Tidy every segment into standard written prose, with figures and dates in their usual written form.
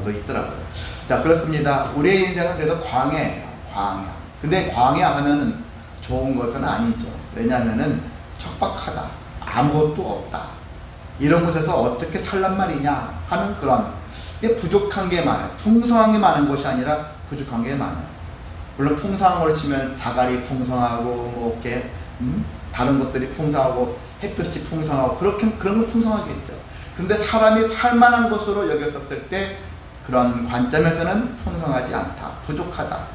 경우도 있더라고요. 자, 그렇습니다. 우리의 인생은 그래도 광야예요. 광야. 근데 광야 하면은 좋은 것은 아니죠. 왜냐하면은 척박하다, 아무것도 없다, 이런 곳에서 어떻게 살란 말이냐 하는 그런 부족한 게 많아요. 풍성한 게 많은 곳이 아니라 부족한 게 많아요. 물론 풍성한 걸로 치면 자갈이 풍성하고 뭐 이렇게 다른 것들이 풍성하고 햇볕이 풍성하고 그런 건 풍성하겠죠. 근데 사람이 살만한 것으로 여겼었을 때 그런 관점에서는 풍성하지 않다, 부족하다.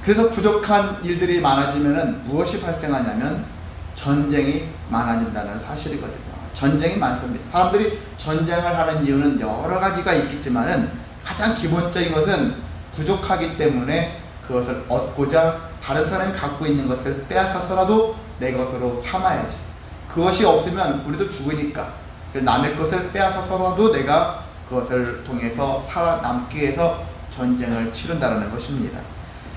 그래서 부족한 일들이 많아지면은 무엇이 발생하냐면 전쟁이 많아진다는 사실이거든요. 전쟁이 많습니다. 사람들이 전쟁을 하는 이유는 여러 가지가 있겠지만은 가장 기본적인 것은 부족하기 때문에 그것을 얻고자 다른 사람이 갖고 있는 것을 빼앗아서라도 내 것으로 삼아야지. 그것이 없으면 우리도 죽으니까 남의 것을 빼앗아서라도 내가 그것을 통해서 살아남기 위해서 전쟁을 치른다는 것입니다.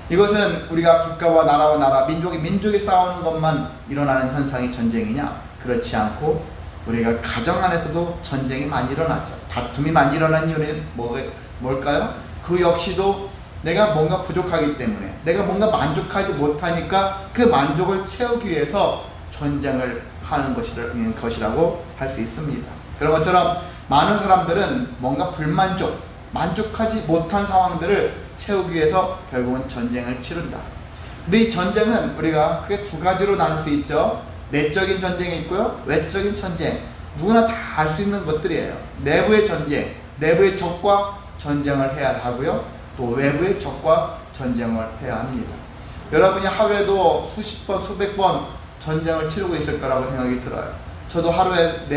이것은 우리가 국가와 나라와 민족이 싸우는 것만 일어나는 현상이 전쟁이냐? 그렇지 않고 우리가 가정 안에서도 전쟁이 많이 일어나죠. 다툼이 많이 일어나는 이유는 뭘까요? 그 역시도 내가 뭔가 부족하기 때문에, 내가 뭔가 만족하지 못하니까 그 만족을 채우기 위해서 전쟁을 하는 것이라고 할 수 있습니다. 그런 것처럼 많은 사람들은 뭔가 만족하지 못한 상황들을 채우기 위해서 결국은 전쟁을 치른다. 근데 이 전쟁은 우리가 크게 두 가지로 나눌 수 있죠. 내적인 전쟁이 있고요, 외적인 전쟁. 누구나 다 알 수 있는 것들이에요. 내부의 전쟁, 내부의 적과 전쟁을 해야 하고요, 또 외부의 적과 전쟁을 해야 합니다. 여러분이 하루에도 수십 번, 수백 번 전쟁을 치르고 있을 거라고 생각이 들어요. 저도 하루에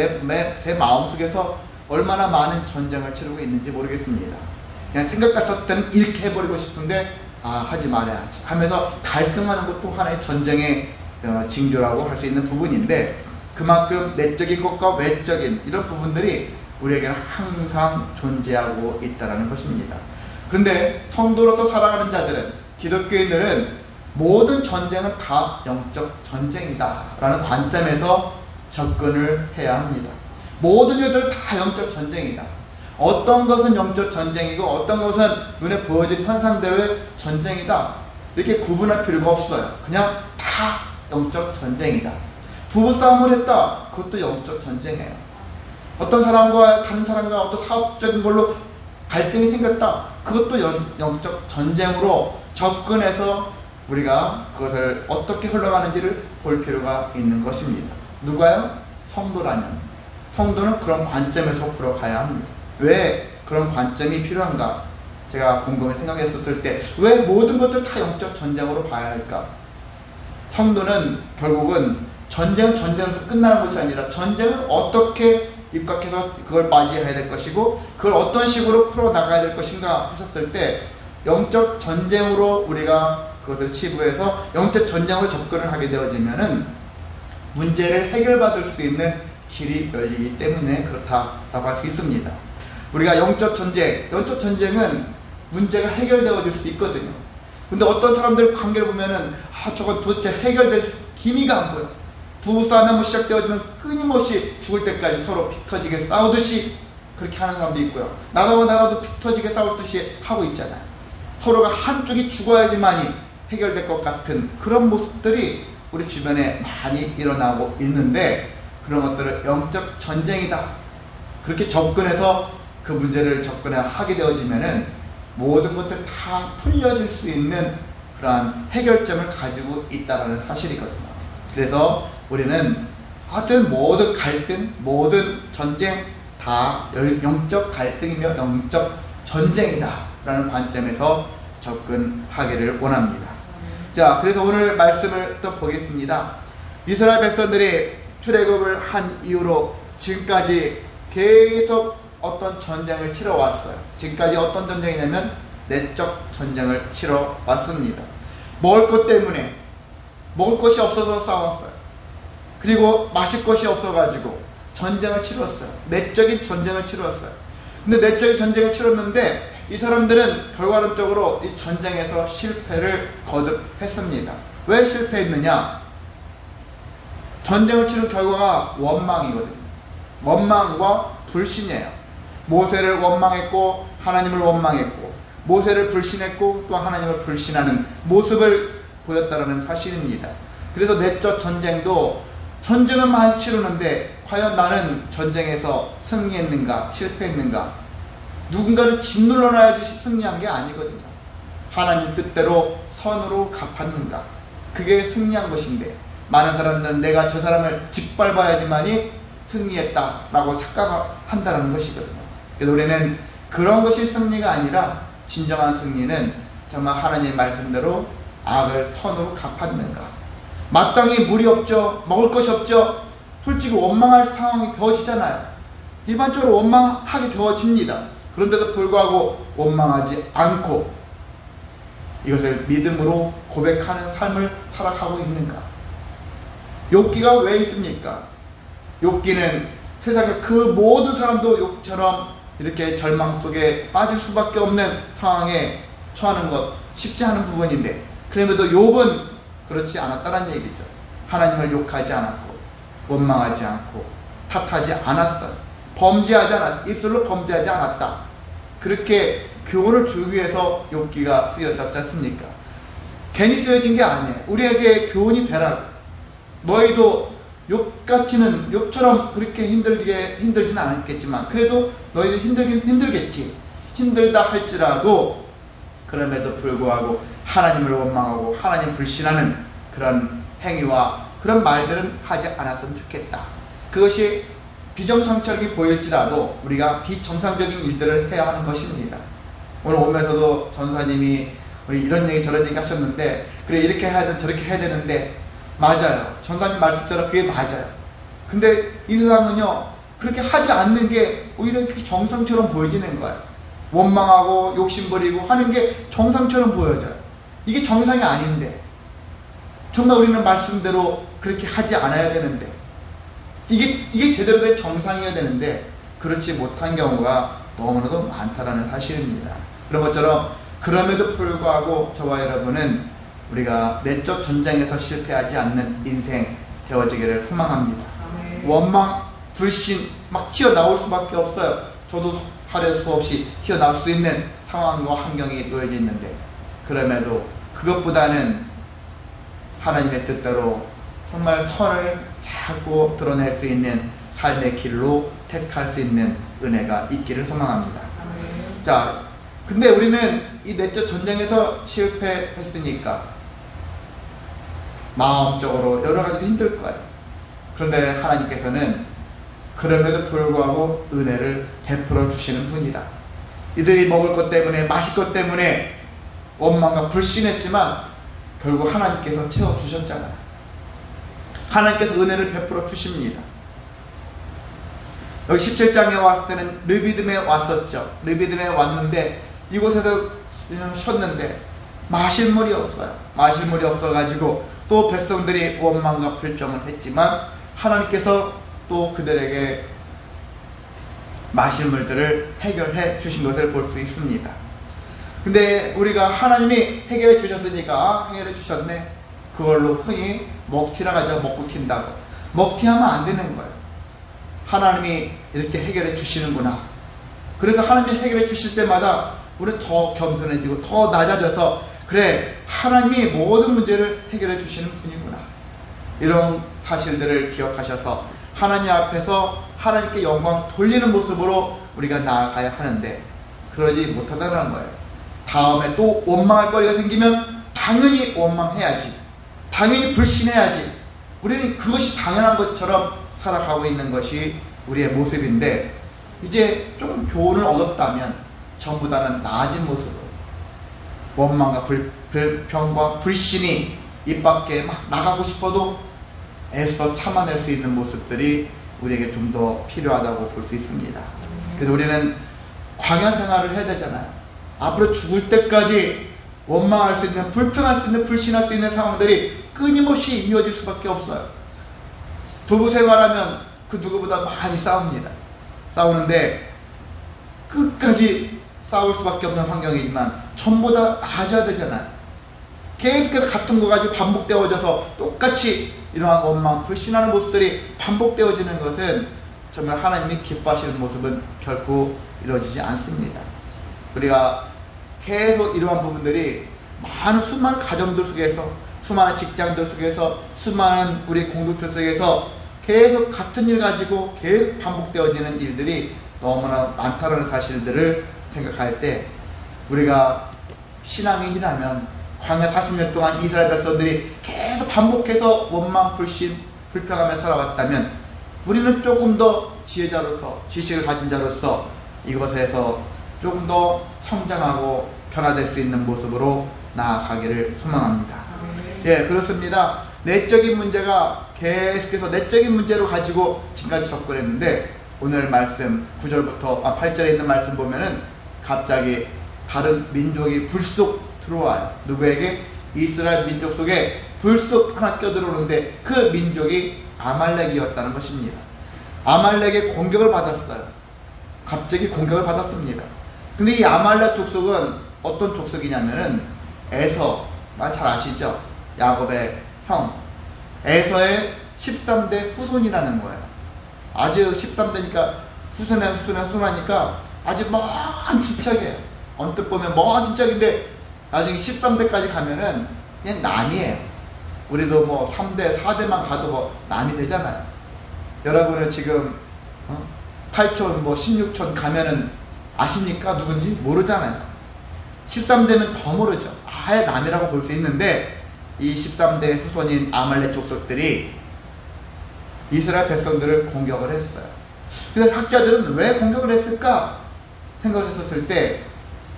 제 마음속에서 얼마나 많은 전쟁을 치르고 있는지 모르겠습니다. 그냥 생각 같을 때는 이렇게 해버리고 싶은데 하지 말아야지 하면서 갈등하는 것도 하나의 전쟁의 징조라고 할 수 있는 부분인데, 그만큼 내적인 것과 외적인 이런 부분들이 우리에게는 항상 존재하고 있다는 것입니다. 그런데 성도로서 살아가는 자들은, 기독교인들은 모든 전쟁은 다 영적 전쟁이다 라는 관점에서 접근을 해야 합니다. 모든 일들은 다 영적 전쟁이다. 어떤 것은 영적 전쟁이고 어떤 것은 눈에 보여지는 현상들의 전쟁이다, 이렇게 구분할 필요가 없어요. 그냥 다 영적 전쟁이다. 부부싸움을 했다, 그것도 영적 전쟁이에요. 어떤 사람과 다른 사람과 어떤 사업적인 걸로 갈등이 생겼다, 그것도 영적 전쟁으로 접근해서 우리가 그것을 어떻게 흘러가는지를 볼 필요가 있는 것입니다. 누가요? 성도라면. 성도는 그런 관점에서 풀어가야 합니다. 왜 그런 관점이 필요한가? 제가 곰곰이 생각했었을 때 왜 모든 것들 다 영적 전쟁으로 봐야 할까? 성도는 결국은 전쟁에서 끝나는 것이 아니라 전쟁을 어떻게 입각해서 그걸 맞이해야 될 것이고 그걸 어떤 식으로 풀어나가야 될 것인가 했었을 때 영적 전쟁으로 우리가 그것을 치부해서 영적 전쟁으로 접근을 하게 되어지면은 문제를 해결받을 수 있는 길이 열리기 때문에 그렇다라고 할 수 있습니다. 우리가 영적 전쟁은 문제가 해결되어질 수 있거든요. 근데 어떤 사람들 관계를 보면은 저건 도대체 해결될 기미가 안 보여. 부부싸움이 한번 시작되어지면 끊임없이 죽을 때까지 서로 피 터지게 싸우듯이 그렇게 하는 사람도 있고요. 나라와 나라도 피 터지게 싸우듯이 하고 있잖아요. 서로가 한쪽이 죽어야지만이 해결될 것 같은 그런 모습들이 우리 주변에 많이 일어나고 있는데, 그런 것들을 영적 전쟁이다, 그렇게 접근해서 그 문제를 접근하게 되어지면은 모든 것들 다 풀려질 수 있는 그러한 해결점을 가지고 있다는 사실이거든요. 그래서 우리는 하여튼 모든 갈등, 모든 전쟁 다 영적 갈등이며 영적 전쟁이다 라는 관점에서 접근하기를 원합니다. 자, 그래서 오늘 말씀을 또 보겠습니다. 이스라엘 백성들이 출애굽을 한 이후로 지금까지 계속 어떤 전쟁을 치러왔어요. 지금까지 어떤 전쟁이냐면 내적 전쟁을 치러왔습니다. 먹을 것 때문에 먹을 것이 없어서 싸웠어요. 그리고 마실 것이 없어가지고 전쟁을 치렀어요. 내적인 전쟁을 치렀어요. 근데 내적인 전쟁을 치렀는데 이 사람들은 결과론적으로 이 전쟁에서 실패를 거듭했습니다. 왜 실패했느냐? 전쟁을 치른 결과가 원망이거든요. 원망과 불신이에요. 모세를 원망했고 하나님을 원망했고, 모세를 불신했고 또 하나님을 불신하는 모습을 보였다는 사실입니다. 그래서 내적 전쟁도 전쟁은 많이 치르는데 과연 나는 전쟁에서 승리했는가 실패했는가? 누군가를 짓눌러놔야지 승리한 게 아니거든요. 하나님 뜻대로 선으로 갚았는가? 그게 승리한 것인데, 많은 사람들은 내가 저 사람을 짓밟아야지만이 승리했다라고 착각한다는 것이거든요. 그래서 우리는 그런 것이 승리가 아니라 진정한 승리는 정말 하나님의 말씀대로 악을 선으로 갚았는가? 마땅히 물이 없죠. 먹을 것이 없죠. 솔직히 원망할 상황이 되어지잖아요. 일반적으로 원망하게 되어집니다. 그런데도 불구하고 원망하지 않고 이것을 믿음으로 고백하는 삶을 살아가고 있는가? 욥기가 왜 있습니까? 욥기는 세상의 그 모든 사람도 욥처럼 이렇게 절망 속에 빠질 수밖에 없는 상황에 처하는 것 쉽지 않은 부분인데, 그럼에도 욥은 그렇지 않았다는 얘기죠. 하나님을 욕하지 않았고 원망하지 않고 탓하지 않았어요. 범죄하지 않았어요. 입술로 범죄하지 않았다. 그렇게 교훈을 주기 위해서 욥기가 쓰여졌지 않습니까? 괜히 쓰여진 게 아니에요. 우리에게 교훈이 되라고. 너희도 욥같이는 욥처럼 그렇게 힘들지는 않았겠지만 그래도 너희도 힘들긴 힘들겠지. 힘들다 할지라도 그럼에도 불구하고 하나님을 원망하고 하나님 불신하는 그런 행위와 그런 말들은 하지 않았으면 좋겠다. 그것이 비정상적이 보일지라도 우리가 비정상적인 일들을 해야 하는 것입니다. 오늘 오면서도 전사님이 우리 이런 얘기 저런 얘기 하셨는데, 그래 이렇게 해야 돼 저렇게 해야 되는데, 맞아요. 전사님 말씀처럼 그게 맞아요. 근데 이 세상은요 그렇게 하지 않는 게 오히려 이렇게 정상처럼 보여지는 거예요. 원망하고 욕심부리고 하는 게 정상처럼 보여져요. 이게 정상이 아닌데, 정말 우리는 말씀대로 그렇게 하지 않아야 되는데, 이게 제대로 된 정상이어야 되는데 그렇지 못한 경우가 너무나도 많다라는 사실입니다. 그런 것처럼 그럼에도 불구하고 저와 여러분은 우리가 내적 전쟁에서 실패하지 않는 인생 되어지기를 소망합니다. 원망, 불신 막 튀어나올 수밖에 없어요. 저도 하루 수없이 튀어나올 수 있는 상황과 환경이 놓여져 있는데, 그럼에도 그것보다는 하나님의 뜻대로 정말 선을 자꾸 드러낼 수 있는 삶의 길로 택할 수 있는 은혜가 있기를 소망합니다. 자, 근데 우리는 이 내적 전쟁에서 실패했으니까 마음적으로 여러 가지로 힘들 거예요. 그런데 하나님께서는 그럼에도 불구하고 은혜를 베풀어 주시는 분이다. 이들이 먹을 것 때문에, 마실 것 때문에 원망과 불신했지만 결국 하나님께서 채워주셨잖아요. 하나님께서 은혜를 베풀어 주십니다. 여기 17장에 왔을 때는 르비딤에 왔었죠. 르비딤에 왔는데 이곳에서 쉬었는데 마실 물이 없어요. 마실 물이 없어가지고 또 백성들이 원망과 불평을 했지만 하나님께서 또 그들에게 마실 물들을 해결해 주신 것을 볼 수 있습니다. 근데 우리가 하나님이 해결해 주셨으니까 해결해 주셨네, 그걸로 흔히 먹튀라고 하죠. 먹고 튄다고. 먹튀하면 안 되는 거예요. 하나님이 이렇게 해결해 주시는구나. 그래서 하나님이 해결해 주실 때마다 우리는 더 겸손해지고 더 낮아져서, 그래 하나님이 모든 문제를 해결해 주시는 분이구나, 이런 사실들을 기억하셔서 하나님 앞에서 하나님께 영광 돌리는 모습으로 우리가 나아가야 하는데 그러지 못하다는 거예요. 다음에 또 원망할 거리가 생기면 당연히 원망해야지, 당연히 불신해야지. 우리는 그것이 당연한 것처럼 살아가고 있는 것이 우리의 모습인데, 이제 좀 교훈을 얻었다면 전보다는 나아진 모습으로 원망과 불평과 불신이 입 밖에 막 나가고 싶어도 애써 참아낼 수 있는 모습들이 우리에게 좀 더 필요하다고 볼 수 있습니다. 그래서 우리는 광야 생활을 해야 되잖아요. 앞으로 죽을 때까지 원망할 수 있는, 불평할 수 있는, 불신할 수 있는 상황들이 끊임없이 이어질 수밖에 없어요. 부부 생활하면 그 누구보다 많이 싸웁니다. 싸우는데 끝까지 싸울 수밖에 없는 환경이지만 전보다 나아져야 되잖아요. 계속해서 같은 거 가지고 반복되어져서 똑같이 이러한 원망, 불신하는 모습들이 반복되어지는 것은 정말 하나님이 기뻐하시는 모습은 결코 이루어지지 않습니다. 우리가 계속 이러한 부분들이 수많은 가정들 속에서, 수많은 직장들 속에서, 수많은 우리 공동체 속에서 계속 같은 일 가지고 계속 반복되어지는 일들이 너무나 많다는 사실들을 생각할 때, 우리가 신앙인이라면 광야 40년 동안 이스라엘 백성들이 계속 반복해서 원망, 불신, 불평하며 살아왔다면 우리는 조금 더 지혜자로서, 지식을 가진 자로서 이것에서 조금 더 성장하고 변화될 수 있는 모습으로 나아가기를 소망합니다. 예, 그렇습니다. 내적인 문제가 계속해서 내적인 문제로 가지고 지금까지 접근했는데, 오늘 말씀 9절부터 8절에 있는 말씀 보면은 갑자기 다른 민족이 불쑥 들어와요. 누구에게? 이스라엘 민족 속에 불쑥 하나 껴들어오는데 그 민족이 아말렉이었다는 것입니다. 아말렉의 공격을 받았어요. 갑자기 공격을 받았습니다. 근데 이 아말렉 족속은 어떤 족속이냐면은 에서, 잘 아시죠? 야곱의 형 에서의 13대 후손이라는 거예요. 아주 13대니까 후손하니까 아주 먼 친척이에요. 언뜻 보면 먼 친척인데 나중에 13대까지 가면은 그냥 남이에요. 우리도 뭐 3대, 4대만 가도 뭐 남이 되잖아요. 여러분은 지금 8촌, 뭐 16촌 가면은 아십니까? 누군지 모르잖아요. 13대면 더 모르죠. 아예 남이라고 볼 수 있는데, 이 13대 후손인 아말렉 족속들이 이스라엘 백성들을 공격을 했어요. 그래서 학자들은 왜 공격을 했을까 생각을 했었을 때,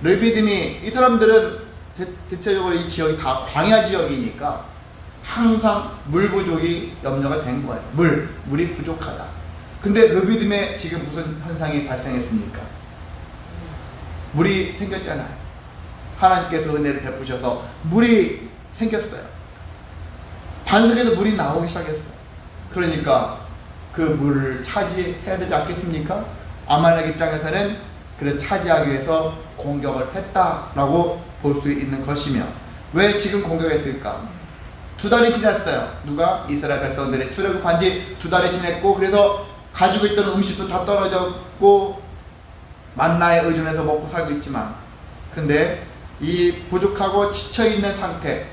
르비딤이, 이 사람들은 대체적으로 이 지역이 다 광야 지역이니까 항상 물 부족이 염려가 된 거예요. 물이 부족하다. 근데 르비딤에 지금 무슨 현상이 발생했습니까? 물이 생겼잖아요. 하나님께서 은혜를 베푸셔서 물이 생겼어요. 반석에도 물이 나오기 시작했어요. 그러니까 그 물을 차지해야 되지 않겠습니까? 아말렉 입장에서는 그를 차지하기 위해서 공격을 했다라고 볼 수 있는 것이며, 왜 지금 공격했을까? 2달이 지났어요. 누가? 이스라엘 백성들이 출애굽한 지 2달이 지났고, 그래서 가지고 있던 음식도 다 떨어졌고 만나에 의존해서 먹고 살고 있지만, 그런데 이 부족하고 지쳐있는 상태,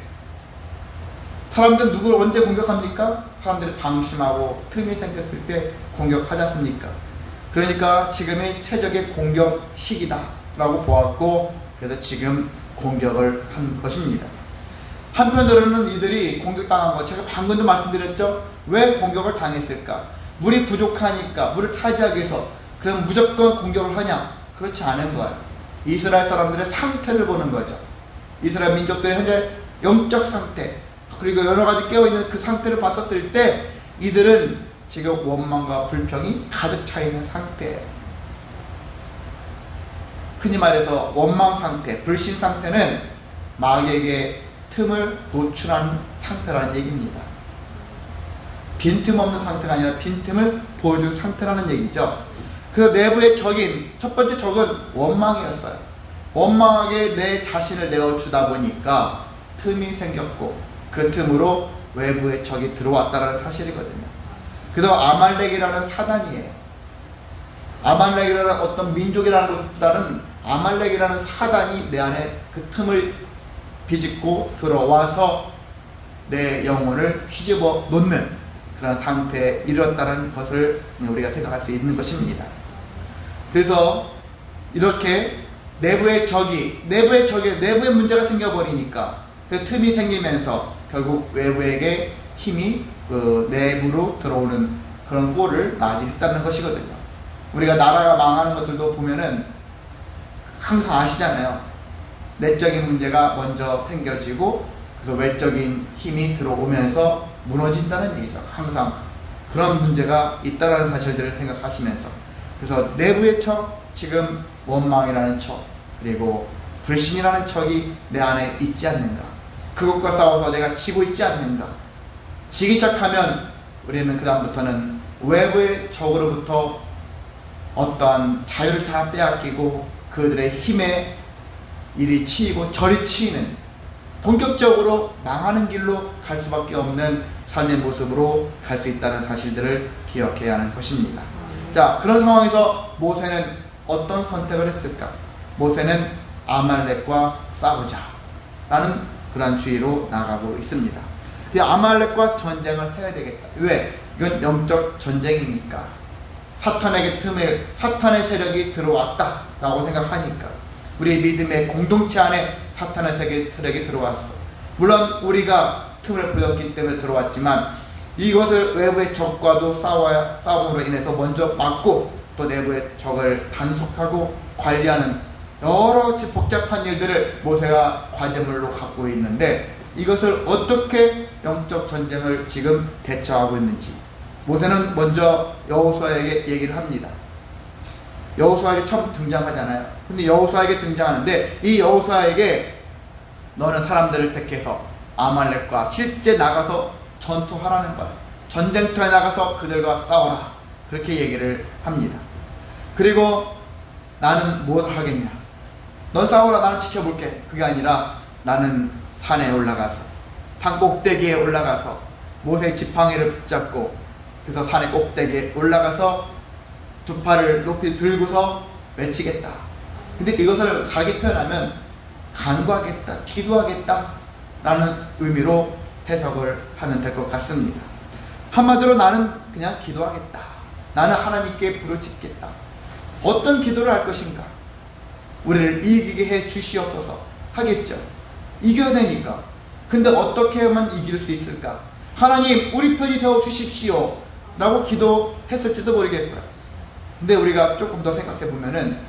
사람들 누구를 언제 공격합니까? 사람들이 방심하고 틈이 생겼을 때 공격하지 않습니까? 그러니까 지금이 최적의 공격 시기다 라고 보았고, 그래서 지금 공격을 한 것입니다. 한편으로는 이들이 공격당한 것, 제가 방금도 말씀드렸죠? 왜 공격을 당했을까? 물이 부족하니까, 물을 차지하기 위해서. 그럼 무조건 공격을 하냐? 그렇지 않은 거예요. 이스라엘 사람들의 상태를 보는 거죠. 이스라엘 민족들의 현재 영적 상태, 그리고 여러가지 깨어있는 그 상태를 봤었을 때 이들은 지금 원망과 불평이 가득 차있는 상태예요. 흔히 말해서 원망 상태, 불신 상태는 마귀에게 틈을 노출한 상태라는 얘기입니다. 빈틈없는 상태가 아니라 빈틈을 보여준 상태라는 얘기죠. 그래서 내부의 적인 첫 번째 적은 원망이었어요. 원망하게 내 자신을 내어주다 보니까 틈이 생겼고, 그 틈으로 외부의 적이 들어왔다는 사실이거든요. 그래서 아말렉이라는 사단이에요. 아말렉이라는 어떤 민족이라는 것보다는 아말렉이라는 사단이 내 안에 그 틈을 비집고 들어와서 내 영혼을 휘집어 놓는 그런 상태에 이르렀다는 것을 우리가 생각할 수 있는 것입니다. 그래서 이렇게 내부의 문제가 생겨버리니까 그 틈이 생기면서 결국 외부에게 힘이 그 내부로 들어오는 그런 꼴을 맞이했다는 것이거든요. 우리가 나라가 망하는 것들도 보면은 항상 아시잖아요. 내적인 문제가 먼저 생겨지고 그래서 외적인 힘이 들어오면서 무너진다는 얘기죠. 항상 그런 문제가 있다는 사실들을 생각하시면서, 그래서 내부의 척, 지금 원망이라는 척, 그리고 불신이라는 척이 내 안에 있지 않는가, 그것과 싸워서 내가 지고 있지 않는가. 지기 시작하면 우리는 그 다음부터는 외부의 적으로부터 어떠한 자유를 다 빼앗기고 그들의 힘에 이리 치이고 저리 치이는, 본격적으로 망하는 길로 갈 수밖에 없는 삶의 모습으로 갈 수 있다는 사실들을 기억해야 하는 것입니다. 자, 그런 상황에서 모세는 어떤 선택을 했을까? 모세는 아말렉과 싸우자 라는 그런 주의로 나가고 있습니다. 아말렉과 전쟁을 해야 되겠다. 왜? 이건 영적 전쟁이니까. 사탄의 세력이 들어왔다 라고 생각하니까. 우리 믿음의 공동체 안에 사탄의 세력이 들어왔어. 물론 우리가 틈을 보였기 때문에 들어왔지만 이것을 외부의 적과도 싸움으로 인해서 먼저 막고 또 내부의 적을 단속하고 관리하는 여러 복잡한 일들을 모세가 과제물로 갖고 있는데, 이것을 어떻게 영적 전쟁을 지금 대처하고 있는지 모세는 먼저 여호수아에게 얘기를 합니다. 여호수아에게 처음 등장하잖아요. 근데 여호수아에게 등장하는데, 이 여호수아에게 너는 사람들을 택해서 아말렉과 실제 나가서 전투하라는 거야. 전쟁터에 나가서 그들과 싸워라. 그렇게 얘기를 합니다. 그리고 나는 무엇을 하겠냐? 넌 싸워라, 나는 지켜볼게. 그게 아니라 나는 산에 올라가서, 산 꼭대기에 올라가서 모세의 지팡이를 붙잡고, 그래서 산의 꼭대기에 올라가서 두 팔을 높이 들고서 외치겠다. 근데 이것을 다르게 표현하면 간구하겠다, 기도하겠다 라는 의미로 해석을 하면 될 것 같습니다. 한마디로 나는 그냥 기도하겠다. 나는 하나님께 부르짖겠다. 어떤 기도를 할 것인가? 우리를 이기게 해 주시옵소서 하겠죠. 이겨야 되니까. 근데 어떻게 하면 이길 수 있을까? 하나님, 우리 편이 되어 주십시오 라고 기도했을지도 모르겠어요. 근데 우리가 조금 더 생각해 보면은,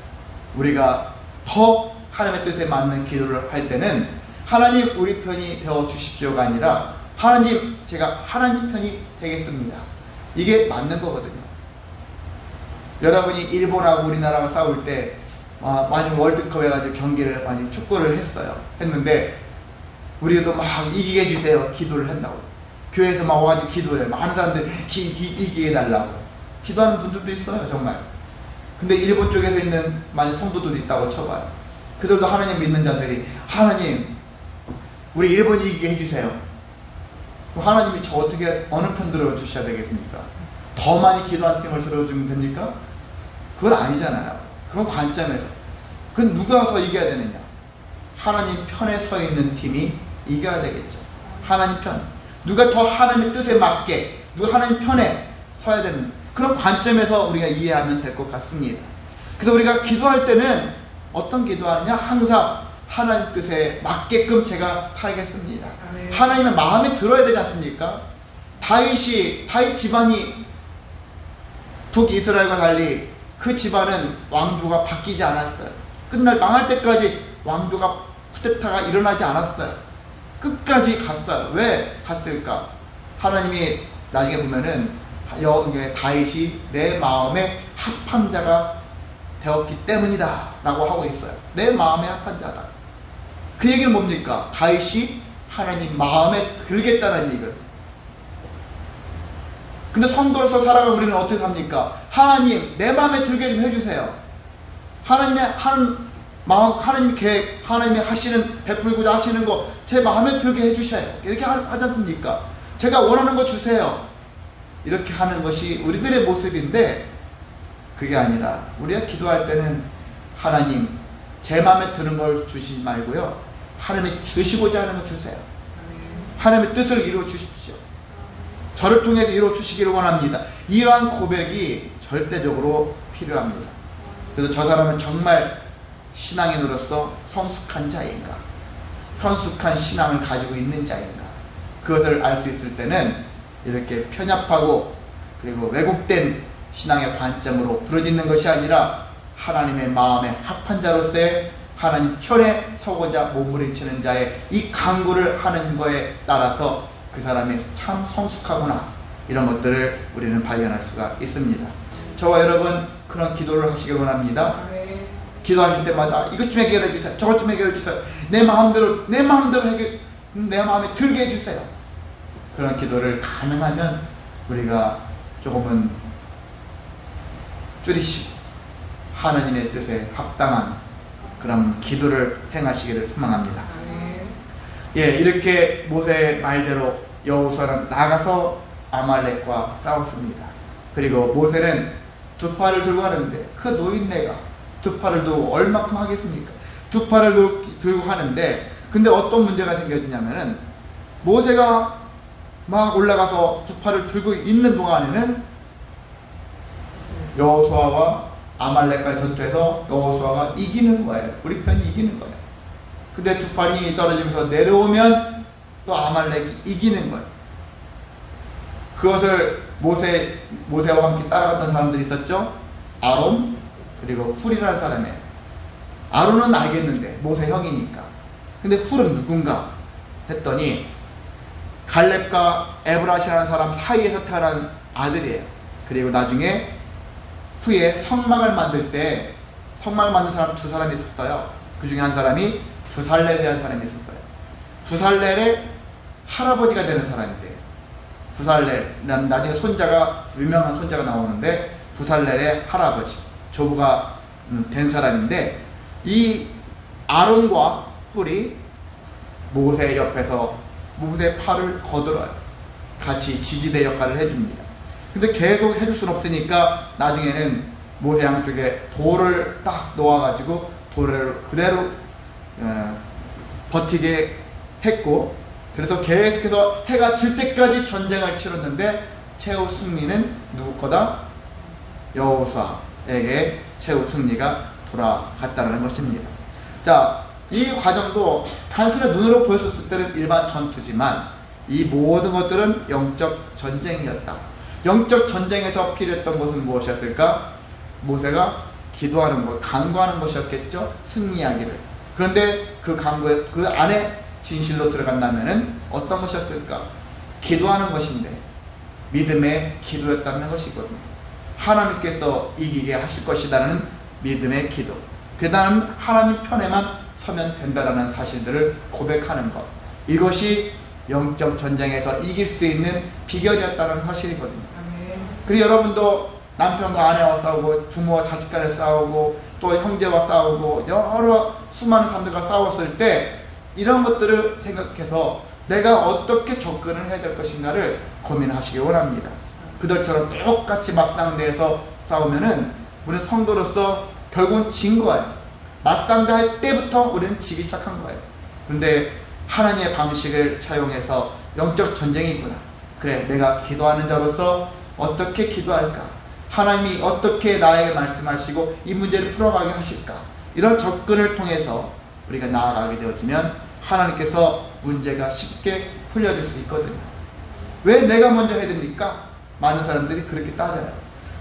우리가 더 하나님의 뜻에 맞는 기도를 할 때는 하나님, 우리 편이 되어 주십시오가 아니라 하나님, 제가 하나님 편이 되겠습니다. 이게 맞는 거거든요. 여러분이 일본하고 우리나라가 싸울 때 많이 월드컵 해가지고 경기를 많이 축구를 했는데 우리도 막 이기게 해주세요 기도를 한다고. 교회에서 막 와가지고 기도를 해요. 많은 사람들이 이기게 해달라고 기도하는 분들도 있어요, 정말. 근데 일본 쪽에서 있는 많은 성도들이 있다고 쳐봐요. 그들도 하나님 믿는 자들이, 하나님, 우리 일본이 이기게 해주세요. 그럼 하나님이 저 어떻게, 어느 편 들어주셔야 되겠습니까? 더 많이 기도한 팀을 들어주면 됩니까? 그건 아니잖아요. 그런 관점에서. 그건 누가 더 이겨야 되느냐? 하나님 편에 서 있는 팀이 이겨야 되겠죠. 하나님 편. 누가 더 하나님의 뜻에 맞게, 누가 하나님 편에 서야 되는 그런 관점에서 우리가 이해하면 될 것 같습니다. 그래서 우리가 기도할 때는 어떤 기도하느냐? 항상 하나님 뜻에 맞게끔 제가 살겠습니다. 하나님의 마음에 들어야 되지 않습니까? 다윗 집안이 북이스라엘과 달리 그 집안은 왕조가 바뀌지 않았어요. 끝날 망할 때까지 왕조가 쿠데타가 일어나지 않았어요. 끝까지 갔어요. 왜 갔을까? 하나님이 나중에 보면은 다윗이 내 마음에 합한 자가 되었기 때문이다 라고 하고 있어요. 내 마음에 합한 자다. 그 얘기는 뭡니까? 다윗이 하나님 마음에 들겠다는 얘기예요. 근데 성도로서 살아가는 우리는 어떻게 합니까? 하나님, 내 마음에 들게 좀 해주세요. 하나님의 하나님 계획, 하나님이 하시는, 베풀고자 하시는 거 제 마음에 들게 해주셔요. 이렇게 하지 않습니까? 제가 원하는 거 주세요. 이렇게 하는 것이 우리들의 모습인데, 그게 아니라 우리가 기도할 때는 하나님, 제 마음에 드는 걸 주시지 말고요, 하나님이 주시고자 하는 거 주세요. 하나님의 뜻을 이루어 주십시오. 저를 통해서 이루어 주시기를 원합니다. 이러한 고백이 절대적으로 필요합니다. 그래서 저 사람은 정말 신앙인으로서 성숙한 자인가, 현숙한 신앙을 가지고 있는 자인가, 그것을 알 수 있을 때는 이렇게 편협하고 그리고 왜곡된 신앙의 관점으로 부러지는 것이 아니라 하나님의 마음에 합한 자로서의 하나님 편에 서고자 몸부림치는 자의 이 강구를 하는 거에 따라서 그 사람이 참 성숙하구나, 이런 것들을 우리는 발견할 수가 있습니다. 저와 여러분 그런 기도를 하시길 원합니다. 기도하실 때마다 이것 좀 해결해 주세요, 저것 좀 해결해 주세요, 내 마음대로 내 마음에 들게 해주세요. 그런 기도를 가능하면 우리가 조금은 줄이시고 하나님의 뜻에 합당한 그런 기도를 행하시기를 소망합니다. 예, 이렇게 모세의 말대로 여호수아는 나가서 아말렉과 싸웠습니다. 그리고 모세는 두 팔을 들고 하는데 그 노인네가 두 팔을 들고 얼마큼 하겠습니까? 두 팔을 들고 하는데 근데 어떤 문제가 생겨지냐면은 모세가 막 올라가서 두 팔을 들고 있는 동안에는 여호수아와 아말렉과의 전투에서 여호수아가 이기는 거예요. 우리 편이 이기는 거예요. 근데 두 팔이 떨어지면서 내려오면 또 아말렉이 이기는 거예요. 그것을 모세와 함께 따라갔던 사람들이 있었죠. 아론 그리고 훌이라는 사람이에요. 아론은 알겠는데 모세 형이니까. 근데 훌은 누군가 했더니 갈렙과 에브라시라는 사람 사이에서 태어난 아들이에요. 그리고 나중에 후에 성막을 만들 때 성막을 만든 사람 두 사람이 있었어요. 그 중에 한 사람이 부살렐이라는 사람이 있었어요. 부살렐의 할아버지가 되는 사람인데 부살렐 나중에 손자가 유명한 손자가 나오는데 부살렐의 할아버지 조부가 된 사람인데 이 아론과 훌이 모세 옆에서 모세 팔을 거들어요. 같이 지지대 역할을 해줍니다. 근데 계속 해줄 수는 없으니까 나중에는 모세 양쪽에 돌을 딱 놓아가지고 돌을 그대로 버티게 했고 그래서 계속해서 해가 질 때까지 전쟁을 치렀는데 최후 승리는 누구 거다? 여호수아에게 최후 승리가 돌아갔다는 것입니다. 자, 이 과정도 단순히 눈으로 보였을 때는 일반 전투지만 이 모든 것들은 영적 전쟁이었다. 영적 전쟁에서 필요했던 것은 무엇이었을까? 모세가 기도하는 것, 간구하는 것이었겠죠. 승리하기를. 그런데 그 간구에 그 안에 진실로 들어간다면은 어떤 것이었을까? 기도하는 것인데 믿음의 기도였다는 것이거든요. 하나님께서 이기게 하실 것이라는 믿음의 기도. 그 다음 하나님 편에만 서면 된다라는 사실들을 고백하는 것. 이것이 영적 전쟁에서 이길 수 있는 비결이었다는 사실이거든요. 그리고 여러분도 남편과 아내와 싸우고 부모와 자식 간에 싸우고 또 형제와 싸우고 여러 수많은 사람들과 싸웠을 때 이런 것들을 생각해서 내가 어떻게 접근을 해야 될 것인가를 고민하시기 원합니다. 그들처럼 똑같이 맞상대해서 싸우면은 우리는 성도로서 결국은 진 거예요. 맞상대할 때부터 우리는 지기 시작한 거예요. 그런데 하나님의 방식을 차용해서 영적 전쟁이구나. 그래, 내가 기도하는 자로서 어떻게 기도할까? 하나님이 어떻게 나에게 말씀하시고 이 문제를 풀어가게 하실까? 이런 접근을 통해서 우리가 나아가게 되어지면 하나님께서 문제가 쉽게 풀려질 수 있거든요. 왜 내가 먼저 해야 됩니까? 많은 사람들이 그렇게 따져요.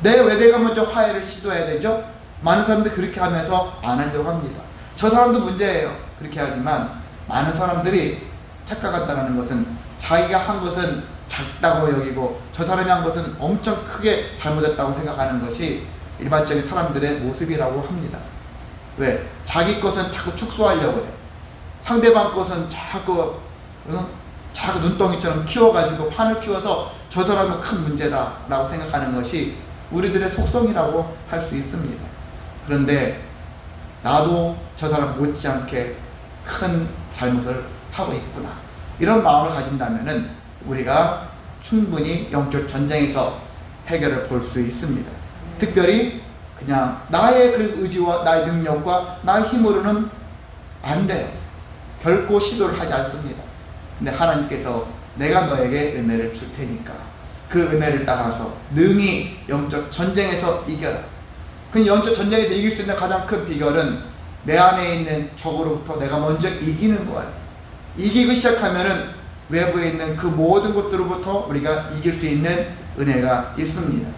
왜 내가 먼저 화해를 시도해야 되죠? 많은 사람들이 그렇게 하면서 안 하려고 합니다. 저 사람도 문제예요. 그렇게 하지만 많은 사람들이 착각한다는 것은 자기가 한 것은 작다고 여기고 저 사람이 한 것은 엄청 크게 잘못했다고 생각하는 것이 일반적인 사람들의 모습이라고 합니다. 왜? 자기 것은 자꾸 축소하려고 해요. 상대방 것은 자꾸 눈덩이처럼 키워가지고 판을 키워서 저 사람은 큰 문제다라고 생각하는 것이 우리들의 속성이라고 할 수 있습니다. 그런데 나도 저 사람 못지않게 큰 잘못을 하고 있구나. 이런 마음을 가진다면은 우리가 충분히 영적 전쟁에서 해결을 볼 수 있습니다. 특별히 그냥 나의 그 의지와 나의 능력과 나의 힘으로는 안 돼요. 결코 시도를 하지 않습니다. 근데 하나님께서 내가 너에게 은혜를 줄 테니까 그 은혜를 따라서 능히 영적 전쟁에서 이겨라. 그 영적 전쟁에서 이길 수 있는 가장 큰 비결은 내 안에 있는 적으로부터 내가 먼저 이기는 거예요. 이기기 시작하면은 외부에 있는 그 모든 것들로부터 우리가 이길 수 있는 은혜가 있습니다.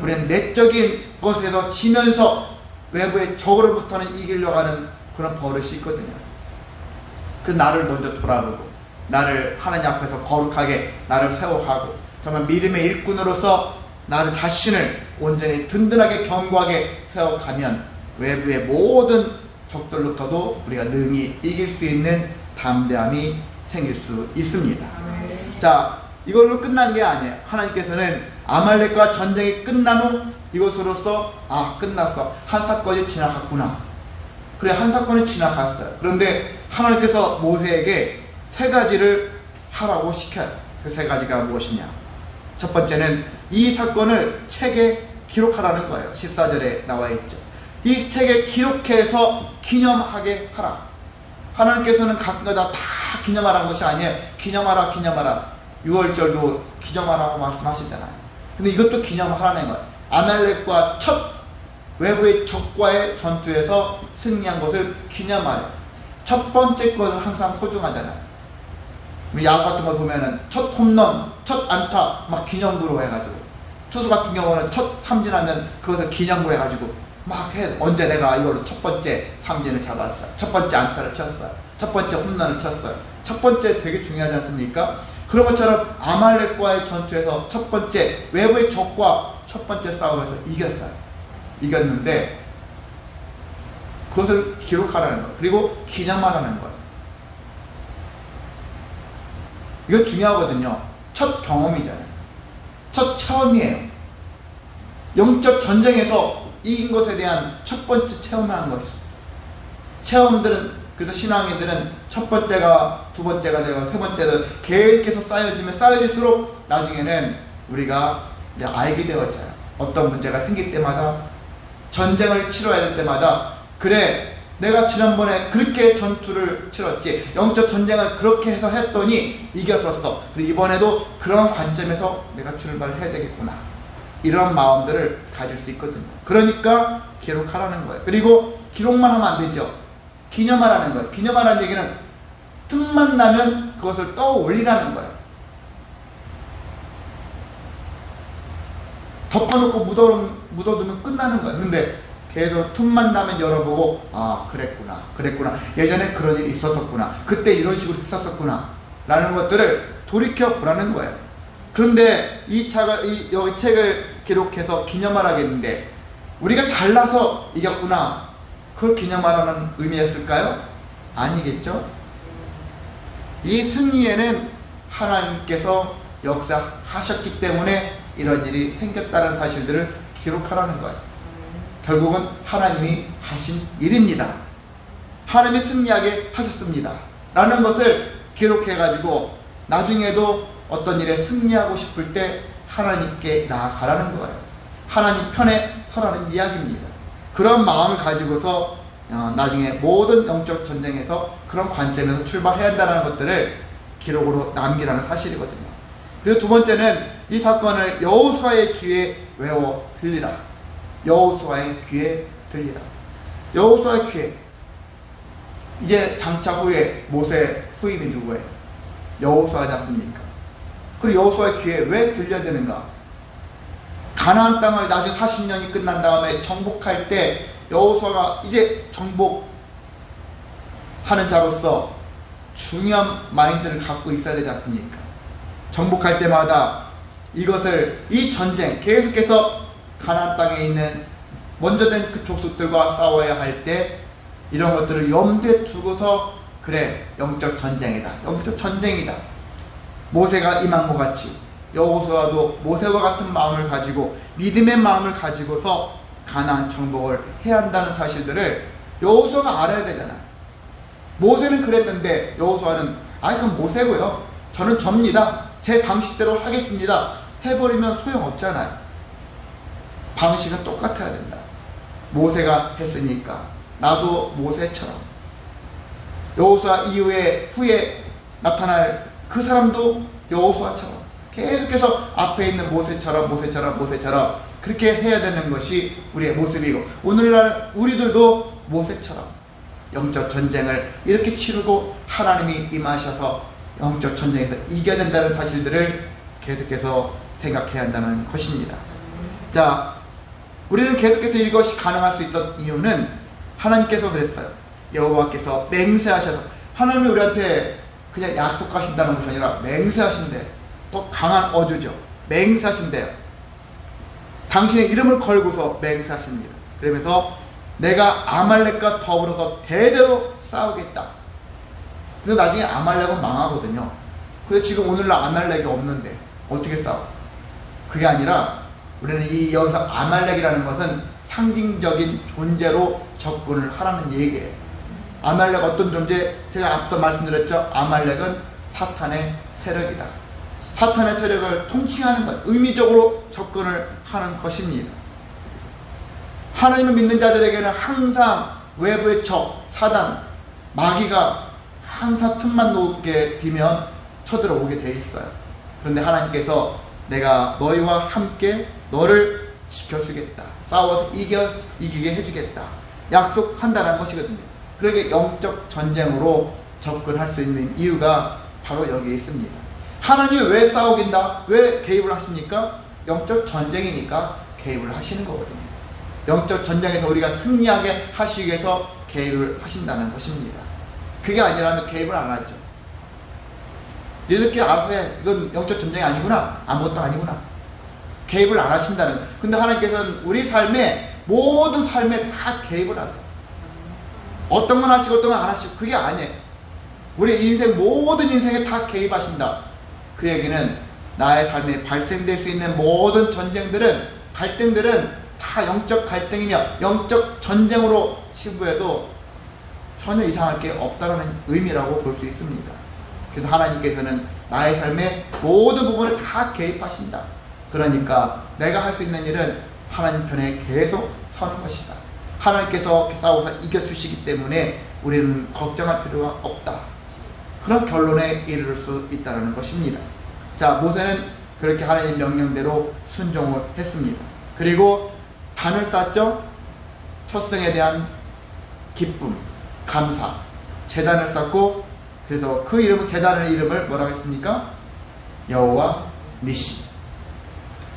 우리는 내적인 것에서 지면서 외부의 적으로부터는 이기려고 하는 그런 버릇이 있거든요. 그 나를 먼저 돌아보고 나를 하나님 앞에서 거룩하게 나를 세워가고 정말 믿음의 일꾼으로서 나를 자신을 온전히 든든하게 견고하게 세워가면 외부의 모든 적들로부터도 우리가 능히 이길 수 있는 담대함이 생길 수 있습니다. 자, 이걸로 끝난 게 아니에요. 하나님께서는 아말렉과 전쟁이 끝난 후 이것으로서 끝났어. 한 사건이 지나갔구나. 그래, 한 사건이 지나갔어요. 그런데 하나님께서 모세에게 세 가지를 하라고 시켜요. 그 세 가지가 무엇이냐? 첫 번째는 이 사건을 책에 기록하라는 거예요. 14절에 나와 있죠. 이 책에 기록해서 기념하게 하라. 하나님께서는 가끔가다 다 기념하라는 것이 아니에요. 기념하라, 기념하라. 6월절도 기념하라고 말씀하시잖아요. 근데 이것도 기념하라는 거예요. 아말렉과 첫 외부의 적과의 전투에서 승리한 것을 기념하래. 첫 번째 것은 항상 소중하잖아요. 우리 야구 같은 거 보면은 첫 홈런, 첫 안타 막 기념부로 해가지고, 투수 같은 경우는 첫 삼진하면 그것을 기념부로 해가지고 막 해. 언제 내가 이걸로 첫 번째 삼진을 잡았어요, 첫 번째 안타를 쳤어요, 첫 번째 홈런을 쳤어요. 첫 번째 되게 중요하지 않습니까? 그런 것처럼 아말렉과의 전투에서 첫 번째 외부의 적과 첫 번째 싸움에서 이겼어요. 이겼는데 그것을 기록하라는 거예요. 그리고 기념하라는 거예요. 이건 중요하거든요. 첫 경험이잖아요. 첫 체험이에요. 영적 전쟁에서 이긴 것에 대한 첫 번째 체험을 하는 것이죠. 체험들은, 그래서 신앙인들은 첫 번째가 두 번째가 되고 세 번째도 계속해서 쌓여지면 쌓여질수록 나중에는 우리가 이제 알게 되어져요. 어떤 문제가 생길 때마다, 전쟁을 치러야 될 때마다, 그래 내가 지난번에 그렇게 전투를 치렀지, 영적 전쟁을 그렇게 해서 했더니 이겼었어. 그리고 이번에도 그런 관점에서 내가 출발을 해야 되겠구나. 이런 마음들을 가질 수 있거든요. 그러니까 기록하라는 거예요. 그리고 기록만 하면 안 되죠. 기념하라는 거예요. 기념하라는 얘기는 틈만 나면 그것을 떠올리라는 거예요. 덮어놓고 묻어두면 끝나는 거예요. 그런데 계속 틈만 나면 열어보고, 아 그랬구나, 그랬구나, 예전에 그런 일이 있었었구나, 그때 이런 식으로 했었구나 라는 것들을 돌이켜보라는 거예요. 그런데 여기 책을 기록해서 기념하라겠는데, 우리가 잘나서 이겼구나, 그걸 기념하라는 의미였을까요? 아니겠죠? 이 승리에는 하나님께서 역사하셨기 때문에 이런 일이 생겼다는 사실들을 기록하라는 거예요. 결국은 하나님이 하신 일입니다. 하나님이 승리하게 하셨습니다 라는 것을 기록해가지고 나중에도 어떤 일에 승리하고 싶을 때 하나님께 나아가라는 거예요. 하나님 편에 서라는 이야기입니다. 그런 마음을 가지고서 나중에 모든 영적 전쟁에서 그런 관점에서 출발해야 한다는 것들을 기록으로 남기라는 사실이거든요. 그리고 두 번째는 이 사건을 여호수아의 귀에 외워 들리라. 여호수아의 귀에 들리라. 여호수아의 귀에. 이제 장차 후에 모세 후임이 누구예요? 여호수아지 않습니까? 그리고 여호수아의 귀에 왜 들려야 되는가? 가나안 땅을 나중에 40년이 끝난 다음에 정복할 때 여호수아가 이제 정복하는 자로서 중요한 마인드를 갖고 있어야 되지 않습니까? 정복할 때마다 이것을, 이 전쟁, 계속해서 가나안 땅에 있는 먼저 된 그 족속들과 싸워야 할 때 이런 것들을 염두에 두고서, 그래 영적 전쟁이다, 영적 전쟁이다. 모세가 임한 것 같이 여호수아도 모세와 같은 마음을 가지고, 믿음의 마음을 가지고서 가나안 정복을 해야 한다는 사실들을 여호수아가 알아야 되잖아요. 모세는 그랬는데 여호수아는 그건 모세고요, 저는 접니다, 제 방식대로 하겠습니다 해버리면 소용없잖아요. 방식은 똑같아야 된다. 모세가 했으니까 나도 모세처럼, 여호수아 후에 나타날 그 사람도 여호수아처럼 계속해서 앞에 있는 모세처럼 그렇게 해야 되는 것이 우리의 모습이고, 오늘날 우리들도 모세처럼 영적 전쟁을 이렇게 치르고 하나님이 임하셔서 영적 전쟁에서 이겨야 된다는 사실들을 계속해서 생각해야 한다는 것입니다. 자, 우리는 계속해서 이것이 가능할 수 있던 이유는 하나님께서 그랬어요. 여호와께서 맹세하셔서, 하나님이 우리한테 그냥 약속하신다는 것이 아니라 맹세하신대요. 또 강한 어조죠. 맹세하신대요. 당신의 이름을 걸고서 맹세하십니다. 그러면서 내가 아말렉과 더불어서 대대로 싸우겠다. 그래서 나중에 아말렉은 망하거든요. 그래서 지금 오늘날 아말렉이 없는데 어떻게 싸워? 그게 아니라 우리는 여기서 아말렉이라는 것은 상징적인 존재로 접근을 하라는 얘기예요. 아말렉 어떤 존재? 제가 앞서 말씀드렸죠. 아말렉은 사탄의 세력이다. 사탄의 세력을 통치하는 것, 의미적으로 접근을 하는 것입니다. 하나님을 믿는 자들에게는 항상 외부의 적, 사단, 마귀가 항상 틈만 놓게 비면 쳐들어오게 돼 있어요. 그런데 하나님께서 내가 너희와 함께 너를 지켜주겠다, 싸워서 이기게 해주겠다 약속한다는 것이거든요. 그러게 영적 전쟁으로 접근할 수 있는 이유가 바로 여기에 있습니다. 하나님이 왜 싸우긴다? 왜 개입을 하십니까? 영적 전쟁이니까 개입을 하시는 거거든요. 영적 전쟁에서 우리가 승리하게 하시기 위해서 개입을 하신다는 것입니다. 그게 아니라면 개입을 안 하죠. 얘들끼리 알아서 해. 이건 영적 전쟁이 아니구나. 아무것도 아니구나. 개입을 안 하신다는. 근데 하나님께서는 우리 삶에, 모든 삶에 다 개입을 하세요. 어떤 건 하시고 어떤 건 안 하시고, 그게 아니에요. 우리 인생, 모든 인생에 다 개입하신다. 그 얘기는 나의 삶에 발생될 수 있는 모든 전쟁들은, 갈등들은 다 영적 갈등이며 영적 전쟁으로 치부해도 전혀 이상할 게 없다는 의미라고 볼 수 있습니다. 그래서 하나님께서는 나의 삶의 모든 부분을 다 개입하신다. 그러니까 내가 할 수 있는 일은 하나님 편에 계속 서는 것이다. 하나님께서 싸워서 이겨주시기 때문에 우리는 걱정할 필요가 없다. 그런 결론에 이를 수 있다는 것입니다. 자, 모세는 그렇게 하나님 명령대로 순종을 했습니다. 그리고 단을 쌓았죠. 첫승에 대한 기쁨, 감사, 제단을 쌓고, 그래서 그 이름을, 제단의 이름을 뭐라고 했습니까? 여호와 니시.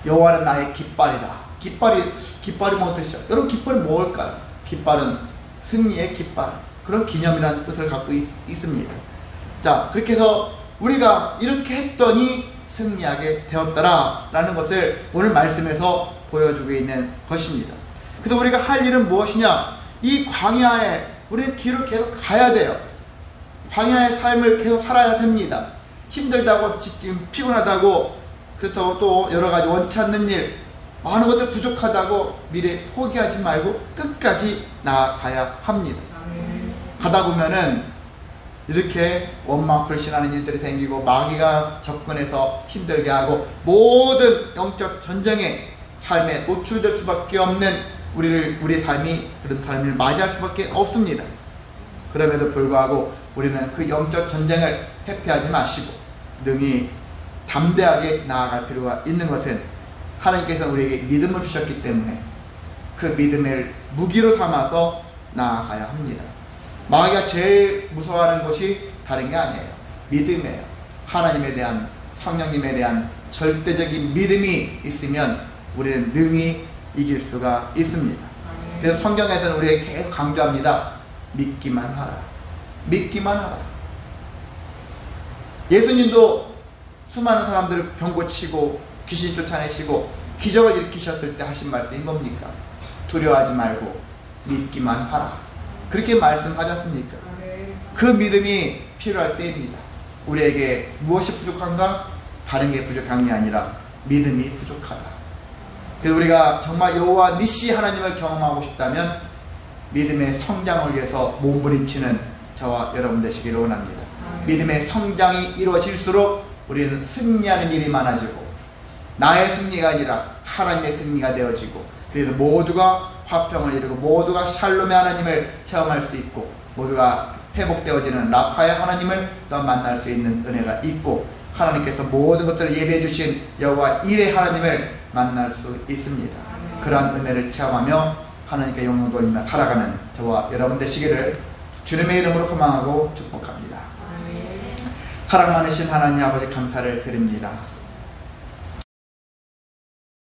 여호와는 나의 깃발이다. 깃발이 뭔 뜻이죠? 여러분, 깃발이 뭘까요? 깃발은 승리의 깃발, 그런 기념이라는 뜻을 갖고 있습니다. 자, 그렇게 해서 우리가 이렇게 했더니 승리하게 되었더라 라는 것을 오늘 말씀에서 보여주고 있는 것입니다. 그래서 우리가 할 일은 무엇이냐? 이 광야에 우리는 길을 계속 가야 돼요. 광야의 삶을 계속 살아야 됩니다. 힘들다고, 지금 피곤하다고, 그렇다고 또 여러가지 원치 않는 일, 많은 것들 부족하다고 미래 포기하지 말고 끝까지 나아가야 합니다. 가다 보면은 이렇게 원망불신하는 일들이 생기고, 마귀가 접근해서 힘들게 하고, 모든 영적 전쟁에 삶에 노출될 수밖에 없는 우리의 삶이 그런 삶을 맞이할 수밖에 없습니다. 그럼에도 불구하고 우리는 그 영적 전쟁을 회피하지 마시고 능히 담대하게 나아갈 필요가 있는 것은, 하나님께서 우리에게 믿음을 주셨기 때문에 그 믿음을 무기로 삼아서 나아가야 합니다. 마귀가 제일 무서워하는 것이 다른 게 아니에요. 믿음이에요. 하나님에 대한, 성령님에 대한 절대적인 믿음이 있으면 우리는 능히 이길 수가 있습니다. 그래서 성경에서는 우리에게 계속 강조합니다. 믿기만 하라. 믿기만 하라. 예수님도 수많은 사람들을 병 고치고 귀신 쫓아내시고 기적을 일으키셨을 때 하신 말씀이 뭡니까? 두려워하지 말고 믿기만 하라. 그렇게 말씀하지 않습니까? 그 믿음이 필요할 때입니다. 우리에게 무엇이 부족한가? 다른 게 부족한 게 아니라 믿음이 부족하다. 그래서 우리가 정말 여호와 니시 하나님을 경험하고 싶다면 믿음의 성장을 위해서 몸부림치는 저와 여러분 되시기를 원합니다. 믿음의 성장이 이루어질수록 우리는 승리하는 일이 많아지고, 나의 승리가 아니라 하나님의 승리가 되어지고, 그래서 모두가 화평을 이루고 모두가 샬롬의 하나님을 체험할 수 있고, 모두가 회복되어지는 라파의 하나님을 또 만날 수 있는 은혜가 있고, 하나님께서 모든 것들을 예배해 주신 여호와 일의 하나님을 만날 수 있습니다. 그러한 은혜를 체험하며 하나님께 영광 돌리며 살아가는 저와 여러분 되시기를 주님의 이름으로 소망하고 축복합니다. 사랑 많으신 하나님 아버지, 감사를 드립니다.